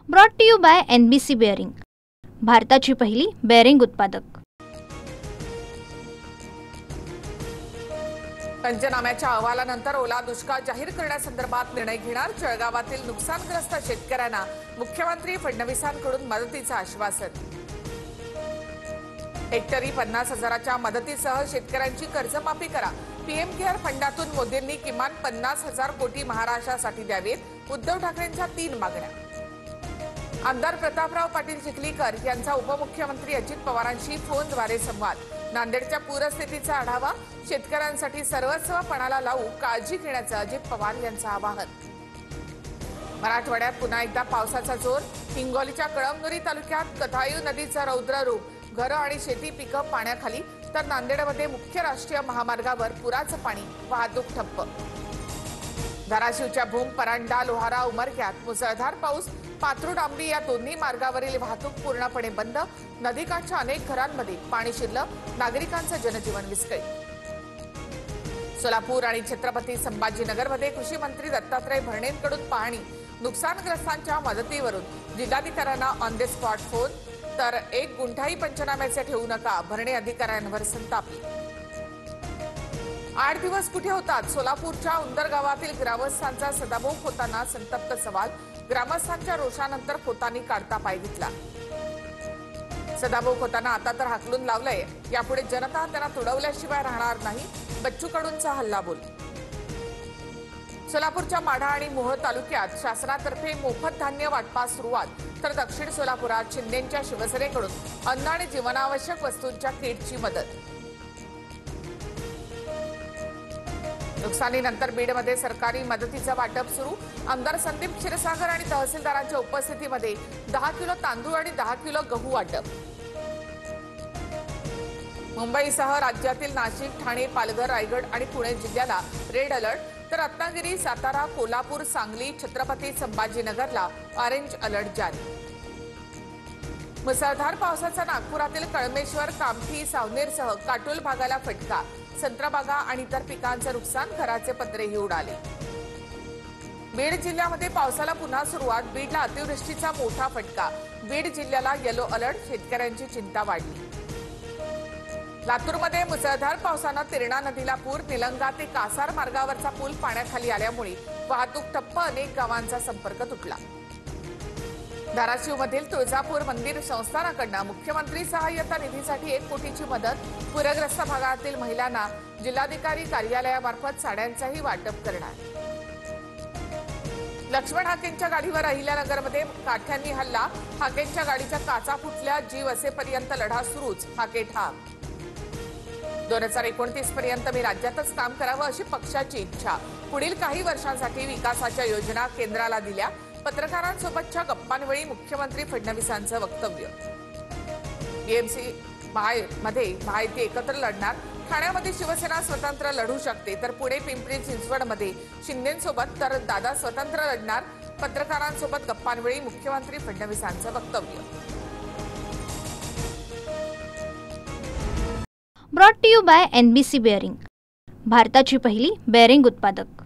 Brought to you by NBC bearing, भारताची पहिली bearing उत्पादक। पंचनाम्याच्या अहवालानंतर ओला दुष्काळ जाहीर करण्यासंदर्भात निर्णय घेणार। जळगावातील नुकसानग्रस्त शेतकऱ्यांना मुख्यमंत्री फडणवीसांकडून मदतीचं आश्वासन। हेक्टरी 50,000च्या मदतीसह शेतकऱ्यांची कर्जमाफी करा। पीएम केअर फंडातून मोदींनी किमान 50,000 कोटी महाराष्ट्रासाठी द्यावेत। उद्धव ठाकरेंच्या 3 मागण्या। आमदार प्रतापराव पाटील चिखलीकर यांचा उपमुख्यमंत्री अजित पवारांशी फोनद्वारे संवाद। नांदेडच्या पूरस्थितीचा आढावा। शेतकऱ्यांसाठी सर्वस्व पणाला लावू काळजी घेण्याचं अजित पवार यांचं आवाहन। मराठवाड्यात पुन्हा एकदा पावसाचा जोर। हिंगोलीच्या कळमनुरी तालुक्यात कथायू नदीचं रौद्र रूप। घरं आणि शेती पिकं पाण्याखाली, तर नांदेडमध्ये मुख्य राष्ट्रीय महामार्गावर पुराचं पाणी, वाहतूक ठप्प। धाराशिवच्या भूम, परांडा, लोहारा, उमरग्यात मुसळधार पाऊस। पात्रू, डांबरी या दोन्ही मार्गावरील वाहतूक पूर्णपणे बंद। नदीकाठच्या अनेक घरांमध्ये पाणी शिरलं। नागरिकांचं जनजीवन विस्कळीत। सोलापूर आणि छत्रपती संभाजीनगरमध्ये कृषी मंत्री दत्तात्रय भरणेंकडून पाहणी। नुकसानग्रस्तांच्या मदतीवरून जिल्हाधिकाऱ्यांना ऑन द स्पॉट फोन। तर 1 गुंठाही पंचनाम्याचे ठेवू नका, भरणे अधिकाऱ्यांवर संतापली। 8 दिवस कुठे होतात? सोलापूरच्या उंदर गावातील ग्रामस्थांचा सदाभाऊ खोतांना संतप्त सवाल। ग्रामस्थांच्या रोषानंतर खोतांनी काढता पाय घेतला। सदाभाऊ खोतांना आता तर हाकलून लावलंय, यापुढे जनता त्यांना तुडवल्याशिवाय राहणार नाही। बच्चू कडूंचा हल्लाबोल। सोलापूरच्या माढा आणि मोहोळ तालुक्यात शासनातर्फे मोफत धान्य वाटपास सुरुवात। तर दक्षिण सोलापुरात शिंदेंच्या शिवसेनेकडून अन्न आणि जीवनावश्यक वस्तूंच्या किटची मदत। नुकसानीनंतर बीडमध्ये सरकारी मदतीचं वाटप सुरू। आमदार संदीप क्षीरसागर आणि तहसीलदारांच्या उपस्थितीमध्ये 10 किलो तांदूळ आणि 10 किलो गहू वाटप। मुंबईसह राज्यातील नाशिक, ठाणे, पालघर, रायगड आणि पुणे जिल्ह्याला रेड अलर्ट। तर रत्नागिरी, सातारा, कोल्हापूर, सांगली, छत्रपती संभाजीनगरला ऑरेंज अलर्ट जारी। मुसळधार पावसाचा नागपुरातील कळमेश्वर, कामठी, सावनेरसह काटोल भागाला फटका। संत्राबागा आणि इतर पिकांचं नुकसान, घराचे पत्रेही उडाले। बीड जिल्ह्यामध्ये पावसाला पुन्हा सुरुवात। बीडला अतिवृष्टीचा मोठा फटका। बीड जिल्ह्याला येलो अलर्ट, शेतकऱ्यांची चिंता वाढली। लातूरमध्ये मुसळधार पावसानं तिरणा नदीला पूर। निलंगा ते कासार मार्गावरचा पूल पाण्याखाली आल्यामुळे वाहतूक ठप्प। अनेक गावांचा संपर्क तुटला। धाराशिवमधील तुळजापूर मंदिर संस्थानाकडून मुख्यमंत्री सहाय्यता निधीसाठी 1 कोटीची मदत। पूरग्रस्त भागातील महिलांना जिल्हाधिकारी कार्यालयामार्फत साड्यांचंही वाटप करणार। लक्ष्मण हाकेंच्या गाडीवर अहिल्यानगरमध्ये काठ्यांनी हल्ला। हाकेंच्या गाडीच्या काचा फुटल्या। जीव असेपर्यंत लढा सुरूच, हाके ठाम। 2029 पर्यंत मी राज्यातच काम करावं अशी पक्षाची इच्छा। पुढील काही वर्षांसाठी विकासाच्या योजना केंद्राला दिल्या। पत्रकारांसोबतच्या गप्पांवेळी मुख्यमंत्री फडणवीसांचं वक्तव्य। बीएमसी मध्ये महायुती एकत्र लढणार। ठाण्यामध्ये शिवसेना स्वतंत्र लढू शकते, तर पुणे, पिंपरी चिंचवडमध्ये शिंदेंसोबत तर दादा स्वतंत्र लढणार। पत्रकारांसोबत गप्पांवेळी मुख्यमंत्री फडणवीसांचं वक्तव्य। Brought to you by NBC bearing, भारताची पहिली बेअरिंग उत्पादक।